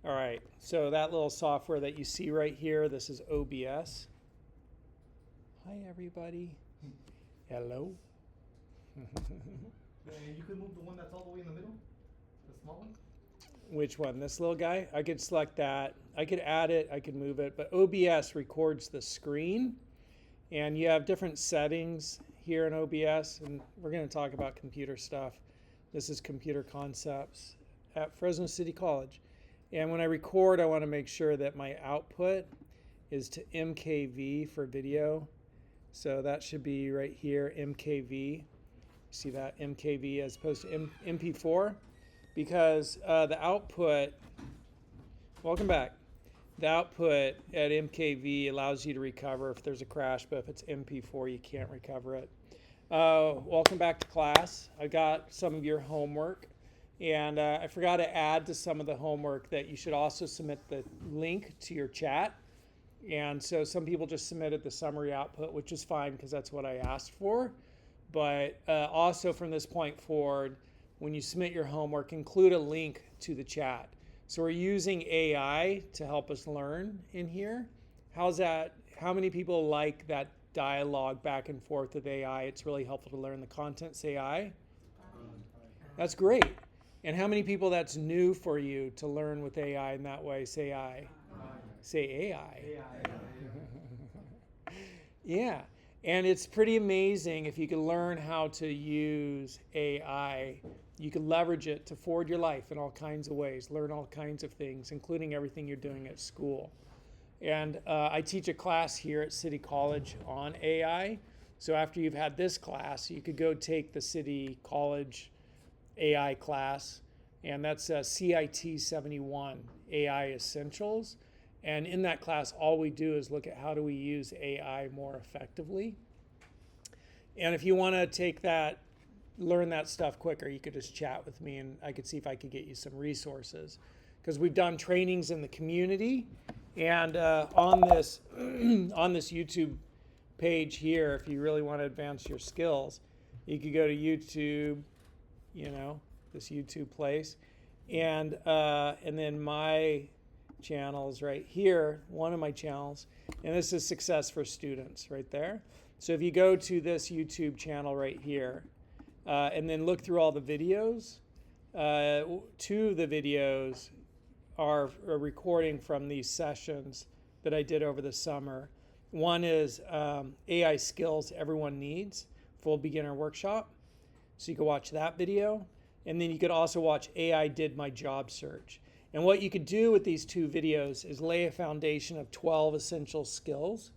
All right, so that little software that you see right here, this is OBS. Hi, everybody. Hello. You could move the one that's all the way in the middle, the small one. Which one? This little guy? I could select that. I could add it. I could move it. But OBS records the screen. And you have different settings here in OBS. And we're going to talk about computer stuff. This is computer concepts at Fresno City College. And when I record, I want to make sure that my output is to MKV for video. So that should be right here, MKV. See that, MKV as opposed to MP4? Because the output, welcome back. The output at MKV allows you to recover if there's a crash, but if it's MP4, you can't recover it. Welcome back to class. I got some of your homework. And I forgot to add to some of the homework that you should also submit the link to your chat. And so some people just submitted the summary output, which is fine because that's what I asked for. But also from this point forward, when you submit your homework, include a link to the chat. So we're using AI to help us learn in here. How's that? How many people like that dialogue back and forth with AI? It's really helpful to learn the contents AI. That's great. And how many people that's new for you to learn with AI in that way? Say I. Say AI. Yeah. And it's pretty amazing if you can learn how to use AI. You can leverage it to forward your life in all kinds of ways, learn all kinds of things, including everything you're doing at school. And I teach a class here at City College on AI. So after you've had this class, you could go take the City College AI class, and that's CIT 71, AI Essentials. And in that class, all we do is look at how do we use AI more effectively. And if you want to take that, learn that stuff quicker, you could just chat with me and I could see if I could get you some resources. Because we've done trainings in the community, and on this YouTube page here, if you really want to advance your skills, you could go to YouTube, this YouTube place, and then my channels right here, one of my channels, and this is Success for Students right there. So if you go to this YouTube channel right here, and then look through all the videos, two of the videos are a recording from these sessions that I did over the summer. One is AI Skills Everyone Needs, full beginner workshop. So you can watch that video. And then you could also watch AI Did My Job Search. And what you could do with these two videos is lay a foundation of 12 essential skills.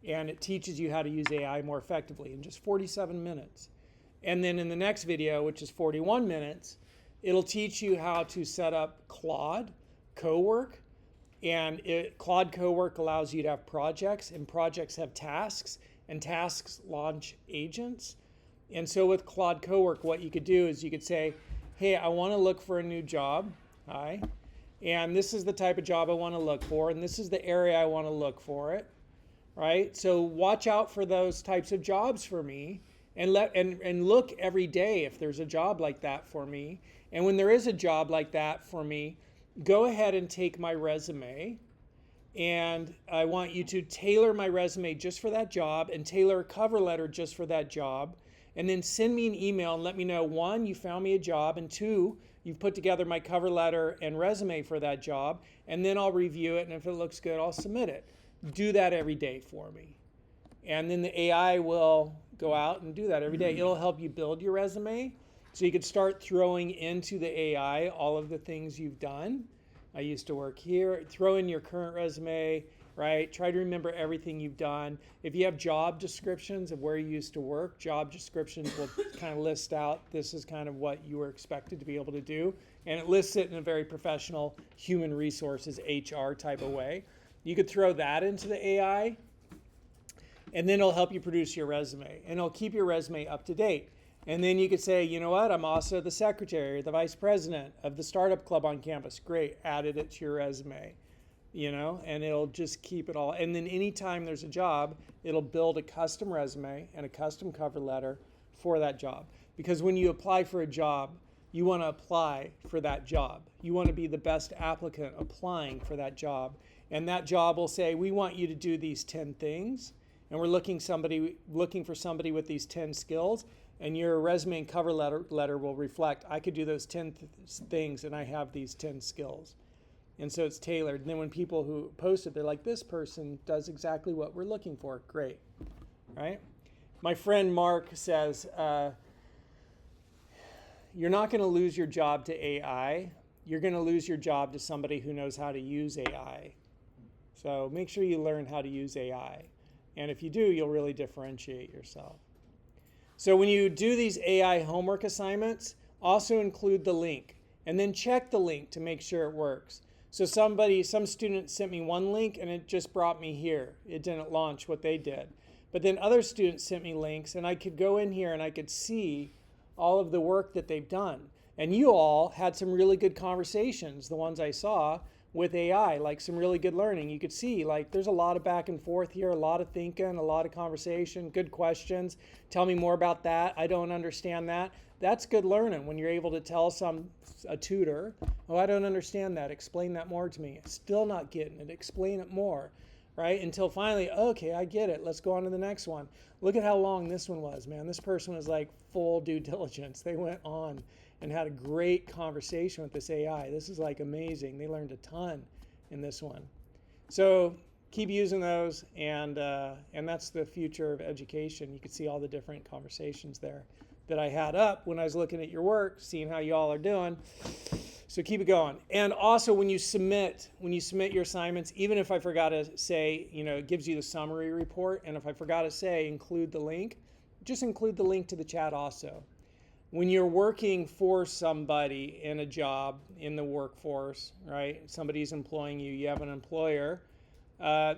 And it teaches you how to use AI more effectively in just 47 minutes. And then in the next video, which is 41 minutes, it'll teach you how to set up Claude Cowork. And Claude Cowork allows you to have projects, and projects have tasks, and tasks launch agents. And so with Claude Cowork, what you could do is you could say, hey, I want to look for a new job. Hi. And this is the type of job I want to look for, and this is the area I want to look for it. Right? So watch out for those types of jobs for me, and look every day if there's a job like that for me. And when there is a job like that for me, go ahead and take my resume, and I want you to tailor my resume just for that job and tailor a cover letter just for that job. And then send me an email and let me know, 1, you found me a job, and 2, you've put together my cover letter and resume for that job, and then I'll review it, and if it looks good, I'll submit it. Do that every day for me. And then the AI will go out and do that every day. It'll help you build your resume, so you could start throwing into the AI all of the things you've done. I used to work here. Throw in your current resume, right? Try to remember everything you've done. If you have job descriptions of where you used to work, job descriptions will kind of list out, this is kind of what you were expected to be able to do. And it lists it in a very professional human resources, HR type of way. You could throw that into the AI, and then it'll help you produce your resume. And it'll keep your resume up to date. And then you could say, you know what, I'm also the secretary or the vice president of the startup club on campus. Great, added it to your resume. And it'll just keep it all. And then anytime there's a job, it'll build a custom resume and a custom cover letter for that job. Because when you apply for a job, you want to apply for that job. You want to be the best applicant applying for that job. And that job will say, we want you to do these 10 things, and we're looking for somebody with these 10 skills, and your resume and cover letter will reflect, I could do those 10 things, and I have these 10 skills. And so it's tailored. And then when people who post it, they're like, this person does exactly what we're looking for. Great, right? My friend Mark says, you're not going to lose your job to AI. You're going to lose your job to somebody who knows how to use AI. So make sure you learn how to use AI. And if you do, you'll really differentiate yourself. So when you do these AI homework assignments, also include the link. And then check the link to make sure it works. So some student sent me one link and it just brought me here. It didn't launch what they did. But then other students sent me links and I could go in here and I could see all of the work that they've done. And you all had some really good conversations, the ones I saw, with AI, like some really good learning. You could see like there's a lot of back and forth here, a lot of thinking, a lot of conversation, good questions. Tell me more about that. I don't understand that. That's good learning when you're able to tell a tutor, oh, I don't understand that. Explain that more to me. Still not getting it. Explain it more, right? Until finally, okay, I get it. Let's go on to the next one. Look at how long this one was, man. This person was like full due diligence. They went on and had a great conversation with this AI. This is like amazing. They learned a ton in this one. So keep using those, and that's the future of education. You can see all the different conversations there that I had up when I was looking at your work, seeing how you all are doing. So keep it going. And also when you submit your assignments, even if I forgot to say, it gives you the summary report, and if I forgot to say include the link, just include the link to the chat also. When you're working for somebody in a job in the workforce, right? Somebody's employing you, you have an employer,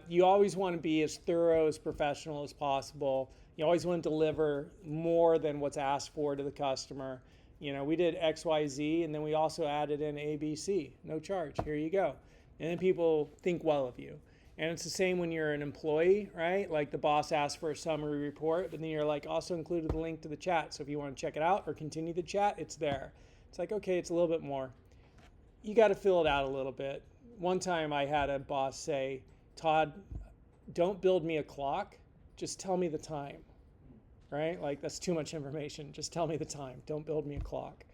you always want to be as thorough, as professional as possible. You always want to deliver more than what's asked for to the customer. We did X, Y, Z, and then we also added in A, B, C. No charge. Here you go. And then people think well of you. And it's the same when you're an employee, right? Like the boss asks for a summary report, but then you're like also included the link to the chat. So if you want to check it out or continue the chat, it's there. It's like, okay, it's a little bit more. You got to fill it out a little bit. One time I had a boss say, Todd, don't build me a clock. Just tell me the time, right? Like that's too much information. Just tell me the time. Don't build me a clock.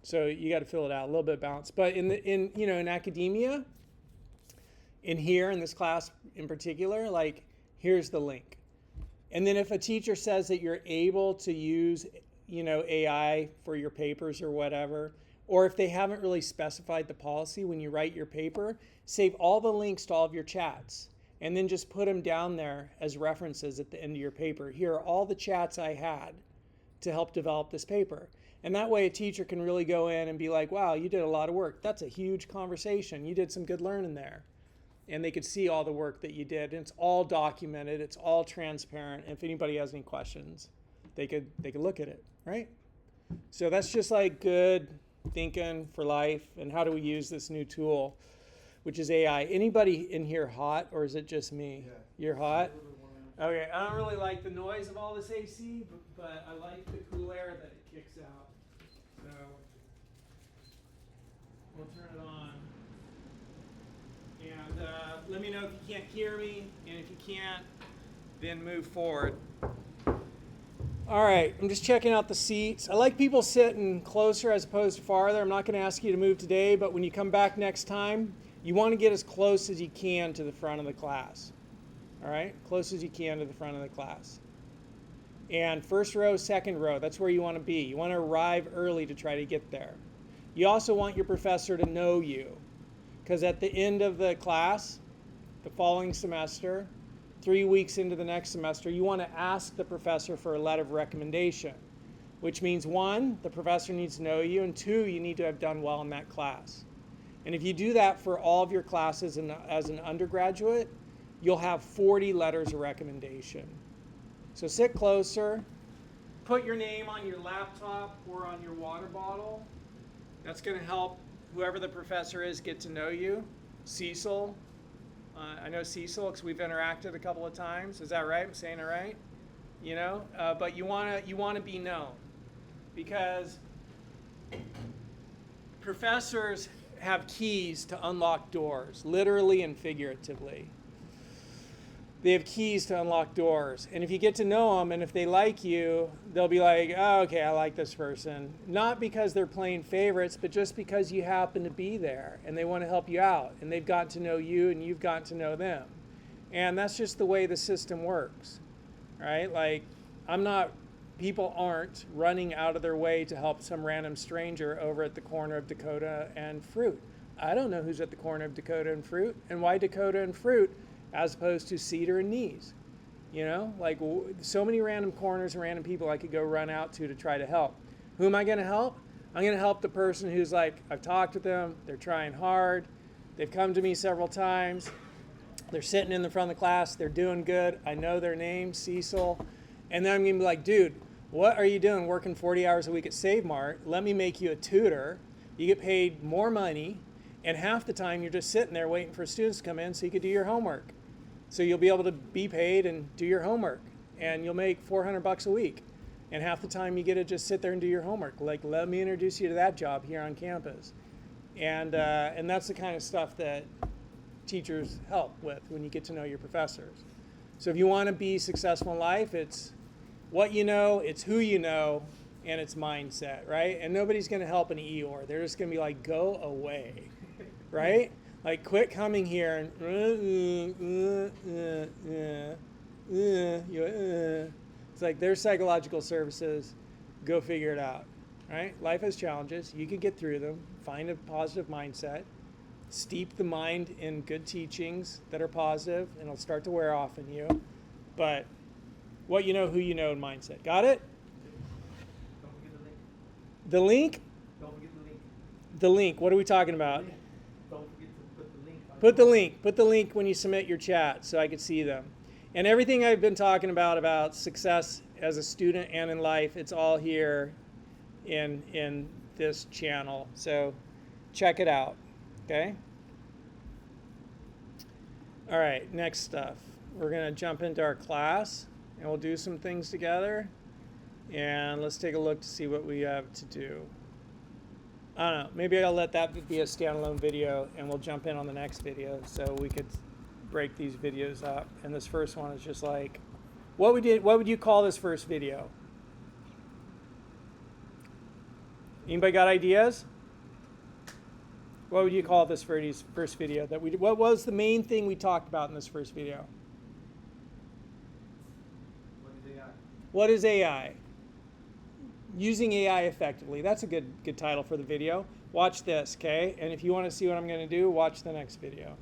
So you got to fill it out, a little bit balanced. But in academia, in here in this class in particular, like here's the link. And then if a teacher says that you're able to use, AI for your papers or whatever, or if they haven't really specified the policy when you write your paper, save all the links to all of your chats. And then just put them down there as references at the end of your paper. Here are all the chats I had to help develop this paper. And that way a teacher can really go in and be like, wow, you did a lot of work. That's a huge conversation. You did some good learning there. And they could see all the work that you did. And it's all documented. It's all transparent. And if anybody has any questions, they could look at it, right? So that's just like good thinking for life. And how do we use this new tool, which is AI. Anybody in here hot, or is it just me? Yeah. You're hot? Okay, I don't really like the noise of all this AC, but I like the cool air that it kicks out. So we'll turn it on. And let me know if you can't hear me, and if you can't, then move forward. All right, I'm just checking out the seats. I like people sitting closer as opposed to farther. I'm not going to ask you to move today, but when you come back next time, you want to get as close as you can to the front of the class. All right, close as you can to the front of the class. And first row, second row, that's where you want to be. You want to arrive early to try to get there. You also want your professor to know you, because at the end of the class, the following semester, 3 weeks into the next semester, you want to ask the professor for a letter of recommendation, which means 1, the professor needs to know you, and 2, you need to have done well in that class. And if you do that for all of your classes as an undergraduate, you'll have 40 letters of recommendation. So sit closer, put your name on your laptop or on your water bottle. That's going to help whoever the professor is get to know you. Cecil, I know Cecil because we've interacted a couple of times. Is that right? I'm saying it right? But you want to be known, because professors have keys to unlock doors, literally and figuratively. They have keys to unlock doors. And if you get to know them and if they like you, they'll be like, oh, okay, I like this person. Not because they're playing favorites, but just because you happen to be there and they want to help you out. And they've gotten to know you and you've gotten to know them. And that's just the way the system works, right? Like, people aren't running out of their way to help some random stranger over at the corner of Dakota and Fruit. I don't know who's at the corner of Dakota and Fruit and why Dakota and Fruit as opposed to Cedar and Knees. You know, like so many random corners and random people I could go run out to try to help. Who am I going to help? I'm going to help the person who's like, I've talked with them, they're trying hard, they've come to me several times, they're sitting in the front of the class, they're doing good, I know their name, Cecil, and then I'm going to be like, dude, what are you doing working 40 hours a week at Save Mart? Let me make you a tutor. You get paid more money, and half the time you're just sitting there waiting for students to come in so you could do your homework. So you'll be able to be paid and do your homework, and you'll make $400 a week. And half the time you get to just sit there and do your homework. Like, let me introduce you to that job here on campus. And that's the kind of stuff that teachers help with when you get to know your professors. So if you want to be successful in life, it's what you know, it's who you know, and it's mindset, right? And nobody's going to help an Eeyore. They're just going to be like, go away, right? Like, quit coming here and it's like their psychological services. Go figure it out, right? Life has challenges. You can get through them. Find a positive mindset. Steep the mind in good teachings that are positive, and it'll start to wear off in you. But what you know, who you know, and mindset. Got it? Don't forget The link? Don't forget the link. The link. What are we talking about? Don't forget to put the link. Put the link. Put the link when you submit your chat so I could see them. And everything I've been talking about success as a student and in life, it's all here in this channel. So check it out. Okay? All right, next stuff. We're going to jump into our class and we'll do some things together. And let's take a look to see what we have to do. I don't know, maybe I'll let that be a standalone video and we'll jump in on the next video so we could break these videos up. And this first one is just like, what would you call this first video? Anybody got ideas? What would you call this first video? What was the main thing we talked about in this first video? What is AI? What is AI? Using AI effectively. That's a good title for the video. Watch this, okay? And if you want to see what I'm going to do, watch the next video.